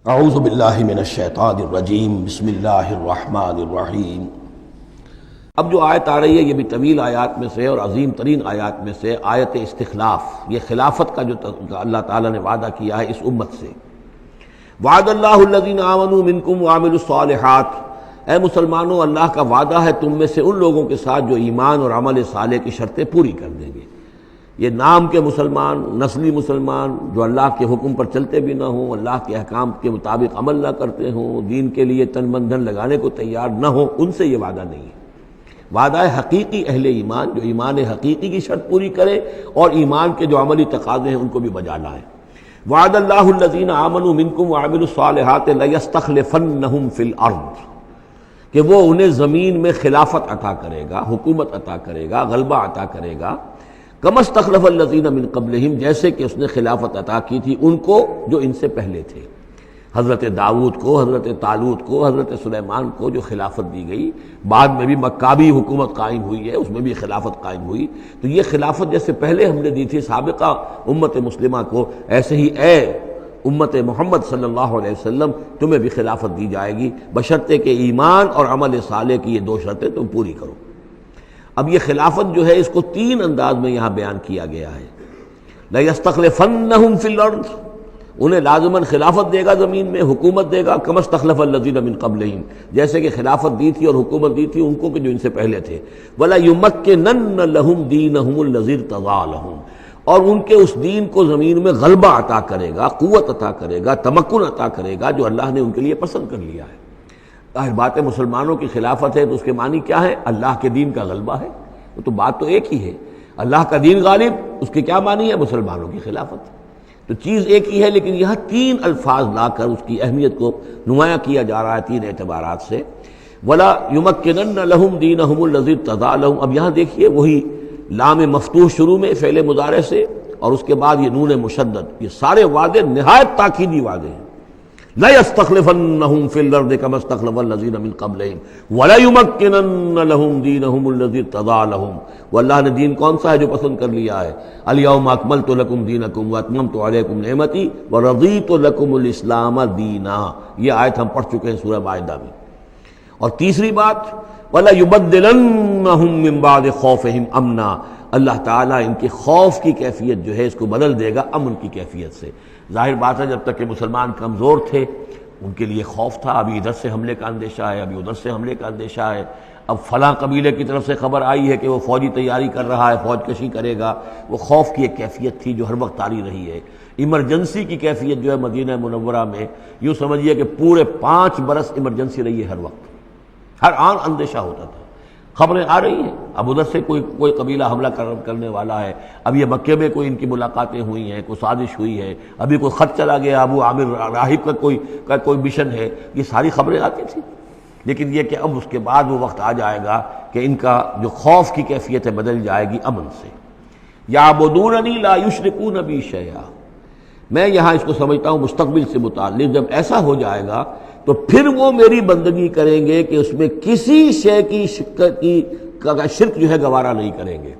اعوذ باللہ من الشیطان الرجیم بسم اللہ الرحمن الرحیم۔ اب جو آیت آ رہی ہے یہ بھی طویل آیات میں سے اور عظیم ترین آیات میں سے آیت استخلاف، یہ خلافت کا جو اللہ تعالیٰ نے وعدہ کیا ہے اس امت سے۔ وعد اللہ الذین آمنوا منکم وعملوا الصالحات، اے مسلمانوں اللہ کا وعدہ ہے تم میں سے ان لوگوں کے ساتھ جو ایمان اور عمل صالح کی شرطیں پوری کر دیں گے۔ یہ نام کے مسلمان، نسلی مسلمان جو اللہ کے حکم پر چلتے بھی نہ ہوں، اللہ کے احکام کے مطابق عمل نہ کرتے ہوں، دین کے لیے تن من دھن لگانے کو تیار نہ ہوں، ان سے یہ وعدہ نہیں ہے۔ وعدہ ہے حقیقی اہل ایمان جو ایمان حقیقی کی شرط پوری کرے اور ایمان کے جو عملی تقاضے ہیں ان کو بھی بجا لائے۔ وعد اللہ الذین آمنوا منکم وعملوا الصالحات لیستخلفنہم فی الارض، کہ وہ انہیں زمین میں خلافت عطا کرے گا، حکومت عطا کرے گا، غلبہ عطا کرے گا۔ کما استخلف الذین من قبلہم، جیسے کہ اس نے خلافت عطا کی تھی ان کو جو ان سے پہلے تھے، حضرت داؤد کو، حضرت طالوت کو، حضرت سلیمان کو جو خلافت دی گئی، بعد میں بھی مکابی حکومت قائم ہوئی ہے، اس میں بھی خلافت قائم ہوئی۔ تو یہ خلافت جیسے پہلے ہم نے دی تھی سابقہ امت مسلمہ کو، ایسے ہی اے امت محمد صلی اللہ علیہ وسلم تمہیں بھی خلافت دی جائے گی، بشرطے کہ ایمان اور عمل صالح کی یہ دو شرطیں تم پوری کرو۔ اب یہ خلافت جو ہے اس کو تین انداز میں یہاں بیان کیا گیا ہے۔ لَيَسْتَخْلِفَنَّهُمْ فِي الْأَرْضِ، انہیں لازماً خلافت دے گا زمین میں، حکومت دے گا، كَمَا اسْتَخْلَفَ الَّذِينَ مِن قَبْلِهِمْ، جیسے کہ خلافت دی تھی اور حکومت دی تھی ان کو کہ جو ان سے پہلے تھے۔ وَلَا يُمَكِّنَنَّ لَهُمْ دِينَهُمُ الَّذِي ارْتَضَىٰ لَهُمْ، اور ان کے اس دین کو زمین میں غلبہ عطا کرے گا، قوت عطا کرے گا، تمکن عطا کرے گا جو اللہ نے ان کے لیے پسند کر لیا ہے۔ ظاہر بات ہے مسلمانوں کی خلافت ہے تو اس کے معنی کیا ہے؟ اللہ کے دین کا غلبہ ہے، وہ تو بات تو ایک ہی ہے۔ اللہ کا دین غالب، اس کے کیا معنی ہے؟ مسلمانوں کی خلافت۔ تو چیز ایک ہی ہے لیکن یہاں تین الفاظ لا کر اس کی اہمیت کو نمایاں کیا جا رہا ہے تین اعتبارات سے۔ وَلَا يُمَكِّنَنَّ لَهُمْ دِينَهُمُ الَّذِي ارْتَضَىٰ لَهُمْ، اب یہاں دیکھیے وہی لام مفتوح شروع میں فعل مضارع سے اور اس کے بعد یہ نون مشدد، یہ سارے وعدے نہایت تاکیدی وعدے ہیں۔ لَيَسْتَخْلِفَنَّهُمْ فِي الْأَرْضِ كَمَا اسْتَخْلَفَ الَّذِينَ مِن قَبْلِهِمْ وَلَيُمَكِّنَنَّ لَهُمْ دِينَهُمُ الَّذِي ارْتَضَىٰ لَهُمْ، واللہ نے دین کون سا ہے جو پسند کر لیا ہے؟ الْيَوْمَ أَكْمَلْتُ لَكُمْ دِينَكُمْ وَأَتْمَمْتُ عَلَيْكُمْ نِعْمَتِي وَرَضِيتُ لَكُمُ الْإِسْلَامَ دِينًا، یہ آیت ہم پڑھ چکے ہیں سورہ مائدہ میں۔ اور تیسری بات وَلَيُبَدِّلَنَّهُم مِّن بَعْدِ خَوْفِهِمْ أَمْنًا، اللہ تعالیٰ ان کے خوف کی کیفیت جو ہے اس کو بدل دے گا امن کی کیفیت سے۔ ظاہر بات ہے جب تک کہ مسلمان کمزور تھے ان کے لیے خوف تھا، ابھی ادھر سے حملے کا اندیشہ ہے، ابھی ادھر سے حملے کا اندیشہ ہے، اب فلاں قبیلے کی طرف سے خبر آئی ہے کہ وہ فوجی تیاری کر رہا ہے، فوج کشی کرے گا۔ وہ خوف کی ایک کیفیت تھی جو ہر وقت طاری رہی ہے۔ ایمرجنسی کی کیفیت جو ہے مدینہ منورہ میں یوں سمجھیے کہ پورے 5 برس ایمرجنسی رہی ہے، ہر وقت ہر آن اندیشہ ہوتا تھا، خبریں آ رہی ہیں اب ادھر سے کوئی قبیلہ حملہ کرنے والا ہے، اب یہ مکے میں کوئی ان کی ملاقاتیں ہوئی ہیں، کوئی سازش ہوئی ہے، ابھی کوئی خط چلا گیا ابو عامر راہب کا کوئی مشن ہے، یہ ساری خبریں آتی تھیں۔ لیکن یہ کہ اب اس کے بعد وہ وقت آ جائے گا کہ ان کا جو خوف کی کیفیت ہے بدل جائے گی امن سے۔ یعبدوننی لا یشرکون بی شیئا، میں یہاں اس کو سمجھتا ہوں مستقبل سے متعلق، جب ایسا ہو جائے گا تو پھر وہ میری بندگی کریں گے کہ اس میں کسی شے کی شرک جو ہے گوارا نہیں کریں گے۔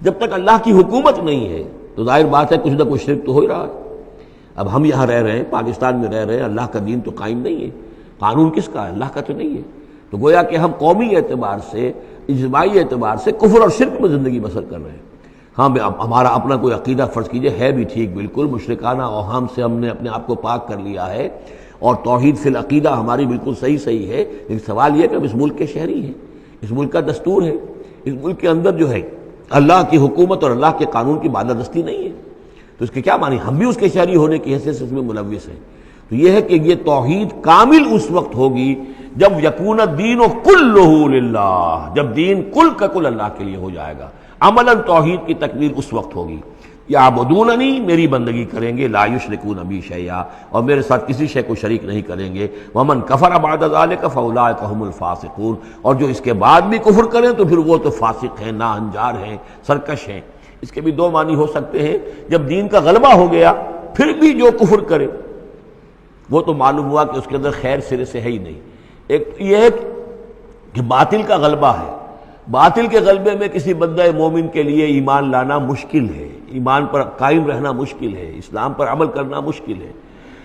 جب تک اللہ کی حکومت نہیں ہے تو ظاہر بات ہے کچھ نہ کچھ شرک تو ہو ہی رہا ہے۔ اب ہم یہاں رہ رہے ہیں، پاکستان میں رہ رہے ہیں، اللہ کا دین تو قائم نہیں ہے، قانون کس کا ہے؟ اللہ کا تو نہیں ہے۔ تو گویا کہ ہم قومی اعتبار سے، اجتماعی اعتبار سے کفر اور شرک میں زندگی بسر کر رہے ہیں۔ ہاں ہمارا اپنا کوئی عقیدہ فرض کیجئے ہے بھی ٹھیک، بالکل مشرکانہ اوہام سے ہم نے اپنے آپ کو پاک کر لیا ہے اور توحید فی العقیدہ ہماری بالکل صحیح ہے، لیکن سوال یہ کہ ہم اس ملک کے شہری ہیں، اس ملک کا دستور ہے، اس ملک کے اندر جو ہے اللہ کی حکومت اور اللہ کے قانون کی بالادستی نہیں ہے، تو اس کے کیا معنی؟ ہم بھی اس کے شہری ہونے کی حیثیت سے اس میں ملوث ہیں۔ تو یہ ہے کہ یہ توحید کامل اس وقت ہوگی جب یکون الدین کلہ للہ، جب دین کل کا کل اللہ کے لیے ہو جائے گا۔ عملاً توحید کی تکمیل اس وقت ہوگی۔ یعبدوننی، میری بندگی کریں گے، لا یشرکون بی شیئا، اور میرے ساتھ کسی شے کو شریک نہیں کریں گے۔ ومن کفر بعد ذلک فاولئک هم الفاسقون، اور جو اس کے بعد بھی کفر کریں تو پھر وہ تو فاسق ہیں، ناہنجار ہیں، سرکش ہیں۔ اس کے بھی دو معنی ہو سکتے ہیں، جب دین کا غلبہ ہو گیا پھر بھی جو کفر کرے وہ تو معلوم ہوا کہ اس کے اندر خیر سرے سے ہے ہی نہیں۔ ایک یہ ہے کہ باطل کا غلبہ ہے، باطل کے غلبے میں کسی بندہ مومن کے لیے ایمان لانا مشکل ہے، ایمان پر قائم رہنا مشکل ہے، اسلام پر عمل کرنا مشکل ہے۔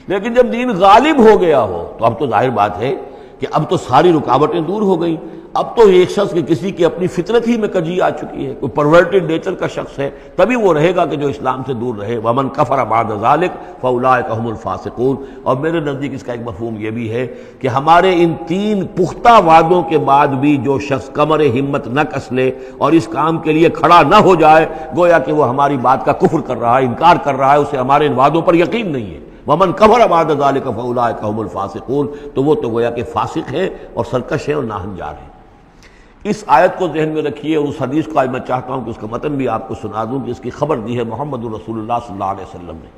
لیکن جب دین غالب ہو گیا ہو تو اب تو ظاہر بات ہے کہ اب تو ساری رکاوٹیں دور ہو گئیں. اب تو ایک شخص کے کسی کی اپنی فطرت ہی میں کجی آ چکی ہے, کوئی پرورٹڈ نیچر کا شخص ہے, تبھی وہ رہے گا کہ جو اسلام سے دور رہے. ومن کفر بعد ذلک فاولئک هم الفاسقون. اور میرے نزدیک اس کا ایک مفہوم یہ بھی ہے کہ ہمارے ان 3 پختہ وعدوں کے بعد بھی جو شخص کمر ہمت نہ کس لے اور اس کام کے لیے کھڑا نہ ہو جائے, گویا کہ وہ ہماری بات کا کفر کر رہا ہے, انکار کر رہا ہے, اسے ہمارے ان وعدوں پر یقین نہیں ہے. ومن کفر بعد ذلک فاولئک هم الفاسقون. تو وہ تو گویا کہ فاسق ہے اور سرکش ہے اور ناہنجار ہے. اس آیت کو ذہن میں رکھیے, اور اس حدیث کو آج میں چاہتا ہوں کہ اس کا متن بھی آپ کو سنا دوں کہ اس کی خبر دی ہے محمد رسول اللہ صلی اللہ علیہ وسلم نے.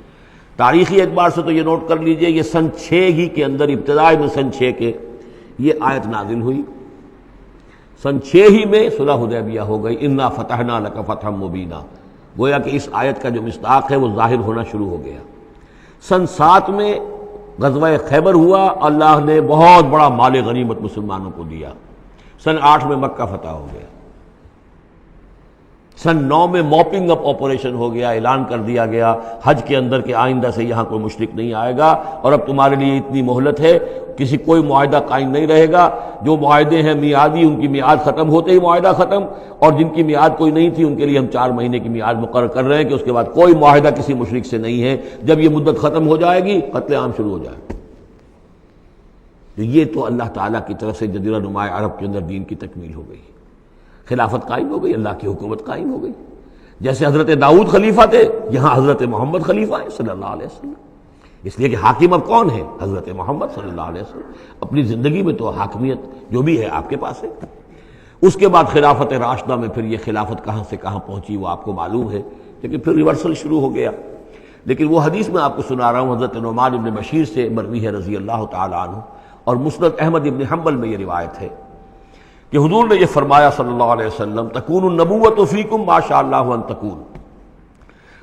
تاریخی اعتبار سے تو یہ نوٹ کر لیجئے, یہ سن 6 ہی کے اندر, ابتدائی میں سن 6 کے یہ آیت نازل ہوئی. سن 6 ہی میں صلح حدیبیہ ہو گئی. انا فتحنا لک فتحا مبینا. گویا کہ اس آیت کا جو مصداق ہے وہ ظاہر ہونا شروع ہو گیا. سن 7 میں غزوہ خیبر ہوا, اللہ نے بہت بڑا مال غنیمت مسلمانوں کو دیا. سن 8 میں مکہ فتح ہو گیا. سن 9 میں موپنگ اپ آپریشن ہو گیا, اعلان کر دیا گیا حج کے اندر کہ آئندہ سے یہاں کوئی مشرک نہیں آئے گا, اور اب تمہارے لیے اتنی مہلت ہے, کسی کوئی معاہدہ قائم نہیں رہے گا. جو معاہدے ہیں میعادی, ان کی میعاد ختم ہوتے ہی معاہدہ ختم, اور جن کی میعاد کوئی نہیں تھی ان کے لیے ہم 4 مہینے کی میعاد مقرر کر رہے ہیں کہ اس کے بعد کوئی معاہدہ کسی مشرک سے نہیں ہے. جب یہ مدت ختم ہو جائے گی قتل عام شروع ہو جائے گا. یہ تو اللہ تعالیٰ کی طرف سے جزیرہ نما عرب کے اندر دین کی تکمیل ہو گئی, خلافت قائم ہو گئی, اللہ کی حکومت قائم ہو گئی. جیسے حضرت داؤد خلیفہ تھے, یہاں حضرت محمد خلیفہ ہیں صلی اللہ علیہ وسلم. اس لیے کہ حاکم اب کون ہے؟ حضرت محمد صلی اللہ علیہ وسلم. اپنی زندگی میں تو حاکمیت جو بھی ہے آپ کے پاس ہے. اس کے بعد خلافت راشدہ میں پھر یہ خلافت کہاں سے کہاں پہنچی وہ آپ کو معلوم ہے, لیکن پھر ریورسل شروع ہو گیا. لیکن وہ حدیث میں آپ کو سنا رہا ہوں, حضرت نعمان بن بشیر سے مروی ہے رضی اللہ تعالیٰ عنہ, اور مسند احمد ابن حنبل میں یہ روایت ہے کہ حضور نے یہ فرمایا صلی اللہ علیہ وسلم, تکون النبوۃ فیکم ما شاء اللہ ان تکون.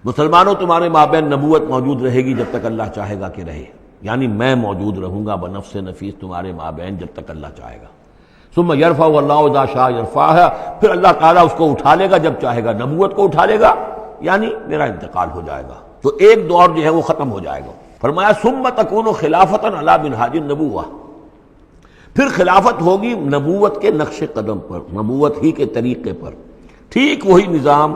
مسلمانوں تمہارے مابین نبوت موجود رہے گی جب تک اللہ چاہے گا کہ رہے, یعنی میں موجود رہوں گا بنفس نفیس تمہارے مابین جب تک اللہ چاہے گا. ثم یرفع اللہ اذا شاء یرفعها. پھر اللہ تعالیٰ اس کو اٹھا لے گا جب چاہے گا, نبوت کو اٹھا لے گا, یعنی میرا انتقال ہو جائے گا تو ایک دور جو ہے وہ ختم ہو جائے گا. فرمایا ثم تکون خلافۃ علی منہاج النبوۃ. پھر خلافت ہوگی نبوت کے نقش قدم پر, نبوت ہی کے طریقے پر, ٹھیک وہی نظام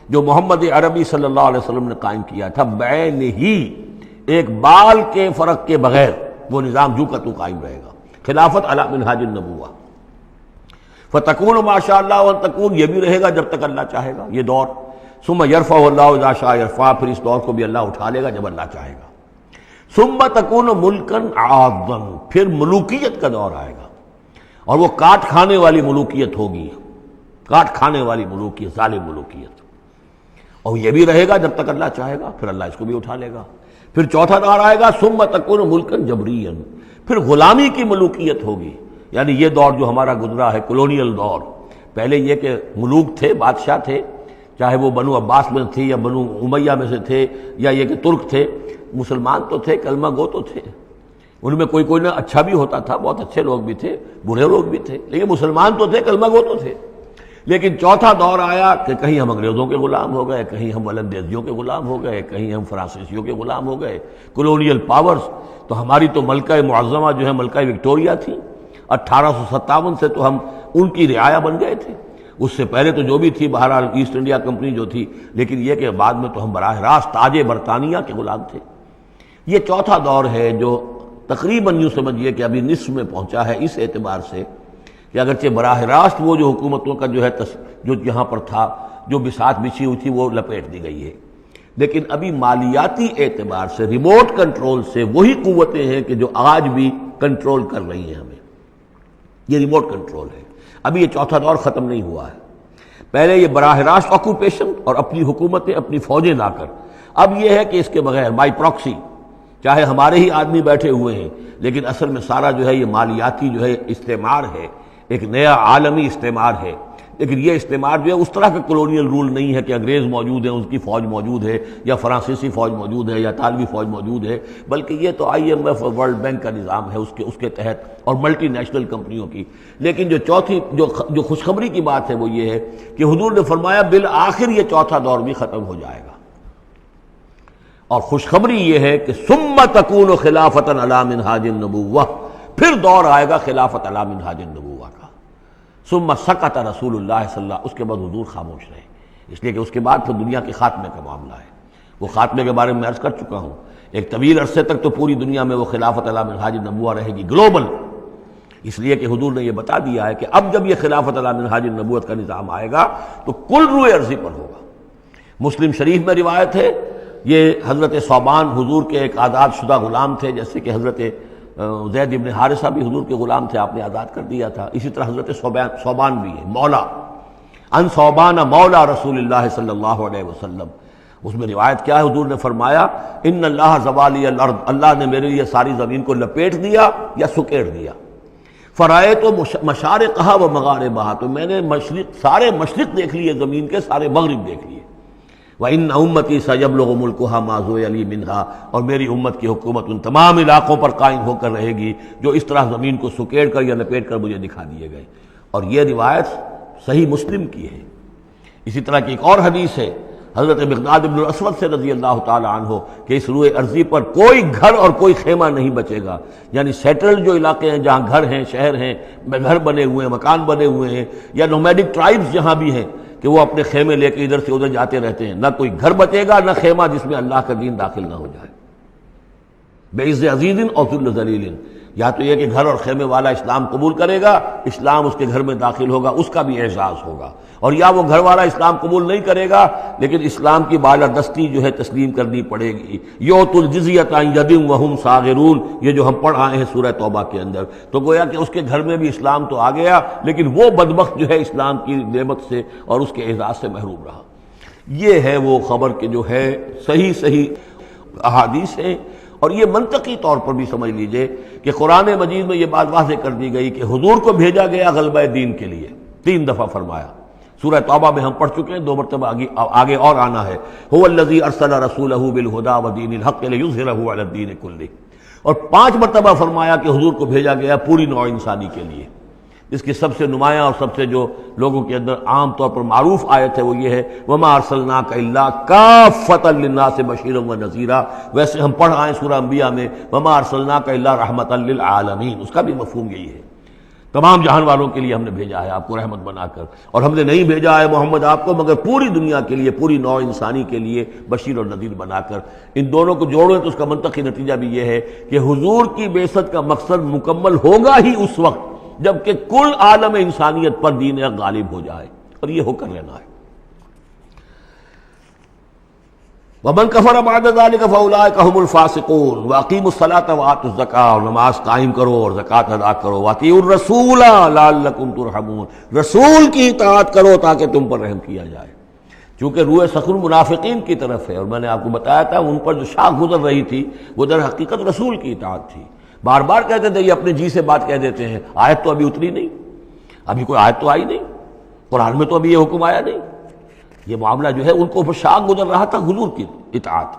جو محمد عربی صلی اللہ علیہ وسلم نے قائم کیا تھا, بعین ہی, ایک بال کے فرق کے بغیر وہ نظام جو کا تو قائم رہے گا. خلافت علی منہاج النبوۃ. فتکون ما شاء اللہ وان تکون, یہ بھی رہے گا جب تک اللہ چاہے گا یہ دور. ثم یرفع اللہ اذا شاء یرفع. پھر اس دور کو بھی اللہ اٹھا لے گا جب اللہ چاہے گا. ثم تکون ملکن عاضا. پھر ملوکیت کا دور آئے گا, اور وہ کاٹ کھانے والی ملوکیت ہوگی, کاٹ کھانے والی ملوکیت, ظالم ملوکیت. اور یہ بھی رہے گا جب تک اللہ چاہے گا, پھر اللہ اس کو بھی اٹھا لے گا. پھر چوتھا دور آئے گا, ثم تکون ملکن جبریا. پھر غلامی کی ملوکیت ہوگی, یعنی یہ دور جو ہمارا گزرا ہے کولونیل دور. پہلے یہ کہ ملوک تھے, بادشاہ تھے, چاہے وہ بنو عباس میں تھے یا بنو امیہ میں سے تھے, یا یہ کہ ترک تھے. مسلمان تو تھے, کلمہ گو تو تھے, ان میں کوئی نہ اچھا بھی ہوتا تھا, بہت اچھے لوگ بھی تھے, برے لوگ بھی تھے, لیکن مسلمان تو تھے, کلمہ گو تو تھے. لیکن چوتھا دور آیا کہ کہیں ہم انگریزوں کے غلام ہو گئے, کہیں ہم ولندیزیوں کے غلام ہو گئے, کہیں ہم فرانسیسیوں کے غلام ہو گئے, کولونیل پاورز. تو ہماری تو ملکہ معظمہ جو ہے ملکہ وکٹوریہ تھی, 1857 سے تو ہم ان کی رعایا بن گئے تھے. اس سے پہلے تو جو بھی تھی بہرحال ایسٹ انڈیا کمپنی جو تھی, لیکن یہ کہ بعد میں تو ہم براہ راست تاج برطانیہ کے غلام تھے. یہ چوتھا دور ہے جو تقریباً یوں سمجھیے کہ ابھی نصف میں پہنچا ہے, اس اعتبار سے کہ اگرچہ براہ راست وہ جو حکومتوں کا جو ہے جو یہاں پر تھا, جو بساط بچھی ہوئی تھی وہ لپیٹ دی گئی ہے, لیکن ابھی مالیاتی اعتبار سے ریموٹ کنٹرول سے وہی قوتیں ہیں کہ جو آج بھی کنٹرول کر رہی ہیں ہمیں. یہ ریموٹ کنٹرول ہے. ابھی یہ چوتھا دور ختم نہیں ہوا ہے. پہلے یہ براہ راست آکوپیشن اور اپنی حکومتیں, اپنی فوجیں لا کر. اب یہ ہے کہ اس کے بغیر بائی پراکسی, چاہے ہمارے ہی آدمی بیٹھے ہوئے ہیں, لیکن اصل میں سارا جو ہے یہ مالیاتی جو ہے استعمار ہے, ایک نیا عالمی استعمار ہے. لیکن یہ استعمار جو ہے اس طرح کا کولونیل رول نہیں ہے کہ انگریز موجود ہیں, اس کی فوج موجود ہے, یا فرانسیسی فوج موجود ہے, یا اطالوی فوج موجود ہے, بلکہ یہ تو IMF اور ورلڈ بینک کا نظام ہے اس کے تحت, اور ملٹی نیشنل کمپنیوں کی. لیکن جو چوتھی جو خوشخبری کی بات ہے وہ یہ ہے کہ حضور نے فرمایا بالآخر یہ چوتھا دور بھی ختم ہو جائے گا. اور خوشخبری یہ ہے کہ ثم تکون خلافۃ علی منہاج النبوہ، پھر دور آئے گا خلافت علی منہاج النبوہ کا۔ ثم سکت رسول اللہ صلی اللہ، اس کے بعد حضور خاموش رہے، اس لیے کہ اس کے بعد پھر دنیا کے خاتمے کا معاملہ ہے۔ وہ خاتمے کے بارے میں عرض کر چکا ہوں، ایک طویل عرصے تک تو پوری دنیا میں وہ خلافت علی منہاج النبوہ رہے گی، گلوبل، اس لیے کہ حضور نے یہ بتا دیا ہے کہ اب جب یہ خلافت علی منہاج النبوت کا نظام آئے گا تو کل روئے ارضی پر ہوگا۔ مسلم شریف میں روایت ہے، یہ حضرت ثوبان حضور کے ایک آزاد شدہ غلام تھے، جیسے کہ حضرت زید ابن حارثہ بھی حضور کے غلام تھے، آپ نے آزاد کر دیا تھا، اسی طرح حضرت ثوبان بھی ہے مولا، ان ثوبان مولا رسول اللہ صلی اللہ علیہ وسلم۔ اس میں روایت کیا ہے، حضور نے فرمایا ان اللہ زوالی الارض، اللہ نے میرے لیے ساری زمین کو لپیٹ دیا یا سکیڑ دیا، فرائے تو مشارقہا و مغاربہا، تو میں نے سارے مشرق دیکھ لیے زمین کے، سارے مغرب دیکھ لیے، وَإِنَّ أُمَّتِي سَيَبْلُغُ مُلْكُهَا مَا زُوِّيَ لِي مِنْهَا، اور میری امت کی حکومت ان تمام علاقوں پر قائم ہو کر رہے گی جو اس طرح زمین کو سکیڑ کر یا لپیٹ کر مجھے دکھا دیے گئے۔ اور یہ روایت صحیح مسلم کی ہے۔ اسی طرح کی ایک اور حدیث ہے حضرت مقداد بن الاسود سے رضی اللہ تعالی عنہ کہ اس روئے ارضی پر کوئی گھر اور کوئی خیمہ نہیں بچے گا، یعنی سیٹلڈ جو علاقے ہیں جہاں گھر ہیں، شہر ہیں، گھر بنے ہوئے ہیں، مکان بنے ہوئے ہیں، یا نومیڈک ٹرائبز جہاں بھی ہیں کہ وہ اپنے خیمے لے کے ادھر سے ادھر جاتے رہتے ہیں، نہ کوئی گھر بچے گا نہ خیمہ جس میں اللہ کا دین داخل نہ ہو جائے۔ بعز عزیز اور ذل ذلیل، یا تو یہ کہ گھر اور خیمے والا اسلام قبول کرے گا، اسلام اس کے گھر میں داخل ہوگا، اس کا بھی اعزاز ہوگا، اور یا وہ گھر والا اسلام قبول نہیں کرے گا لیکن اسلام کی بالادستی جو ہے تسلیم کرنی پڑے گی۔ یؤتوا الجزیۃ عن ید وہم صاغرون، یہ جو ہم پڑھ آئے ہیں سورہ توبہ کے اندر، تو گویا کہ اس کے گھر میں بھی اسلام تو آ گیا لیکن وہ بدبخت جو ہے اسلام کی نعمت سے اور اس کے اعزاز سے محروم رہا۔ یہ ہے وہ خبر کہ جو ہے صحیح احادیث ہیں، اور یہ منطقی طور پر بھی سمجھ لیجئے کہ قرآن مجید میں یہ بات واضح کر دی گئی کہ حضور کو بھیجا گیا غلبہ دین کے لیے، 3 دفعہ فرمایا۔ سورہ توبہ میں ہم پڑھ چکے ہیں، 2 مرتبہ آگے اور آنا ہے، هو الذی ارسل رسولہ بالہدی ودین الحق لیظہرہ علی الدین کلہ، اور 5 مرتبہ فرمایا کہ حضور کو بھیجا گیا پوری نوع انسانی کے لیے۔ اس کی سب سے نمایاں اور سب سے جو لوگوں کے اندر عام طور پر معروف آیت ہے وہ یہ ہے وَمَا أَرْسَلْنَاكَ إِلَّا كَافَّةً لِلنَّاسِ بَشِيرًا وَنَذِيرًا، ویسے ہم پڑھ آئے سورہ انبیاء میں وَمَا أَرْسَلْنَاكَ إِلَّا رَحْمَةً لِلْعَالَمِينَ، اس کا بھی مفہوم یہی ہے، تمام جہان والوں کے لیے ہم نے بھیجا ہے آپ کو رحمت بنا کر، اور ہم نے نہیں بھیجا ہے محمد آپ کو مگر پوری دنیا کے لیے، پوری نوع انسانی کے لیے بشیر اور نذیر بنا کر۔ ان دونوں کو جوڑیں تو اس کا منطقی نتیجہ بھی یہ ہے کہ حضور کی بعثت کا مقصد مکمل ہوگا ہی اس وقت جبکہ کل عالم انسانیت پر دین حق غالب ہو جائے، اور یہ ہو کر لینا ہے۔ وَمَنْ كَفَرَ بَعْدَ ذَلِكَ فَأُولَٰئِكَ هُمُ الْفَاسِقُونَ وَأَقِیمُوا الصَّلَاةَ وَآتُوا الزَّکَاةَ، اور نماز قائم کرو اور زکوٰۃ ادا کرو، وَأَطِیعُوا الرَّسُولَ لَعَلَّکُمْ تُرْحَمُونَ، رسول کی اطاعت کرو تاکہ تم پر رحم کیا جائے۔ چونکہ روح سخن منافقین کی طرف ہے، اور میں نے آپ کو بتایا تھا ان پر جو شاخ گزر رہی تھی وہ در حقیقت رسول کی اطاعت تھی۔ بار بار کہتے تھے یہ اپنے جی سے بات کہہ دیتے ہیں، آیت تو ابھی اتری نہیں، ابھی کوئی آیت تو آئی نہیں، قرآن میں تو ابھی یہ حکم آیا نہیں۔ یہ معاملہ جو ہے ان کو شاق گزر رہا تھا حضور کی اطاعت۔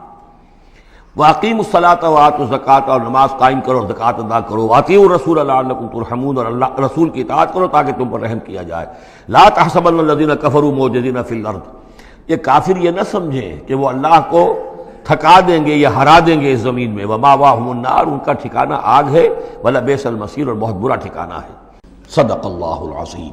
وَأَقِیمُوا الصَّلَاةَ وَآتُوا الزَّکَاةَ، اور نماز قائم کرو اور زکوٰۃ ادا کرو، وَأَطِیعُوا الرَّسُولَ لَعَلَّکُمْ تُرْحَمُونَ، اور اللہ رسول کی اطاعت کرو تاکہ تم پر رحم کیا جائے۔ لَا تَحْسَبَنَّ الَّذِينَ كَفَرُوا مُعْجِزِينَ فِي الْأَرْضِ، یہ کافر یہ نہ سمجھیں کہ وہ اللہ کو تھکا دیں گے یا ہرا دیں گے اس زمین میں، وَمَأْوَاهُمُ النَّارُ، ان کا ٹھکانہ آگ ہے، وَلَبِئْسَ الْمَصِيرُ، اور بہت برا ٹھکانہ ہے۔ صدق اللہ العظیم۔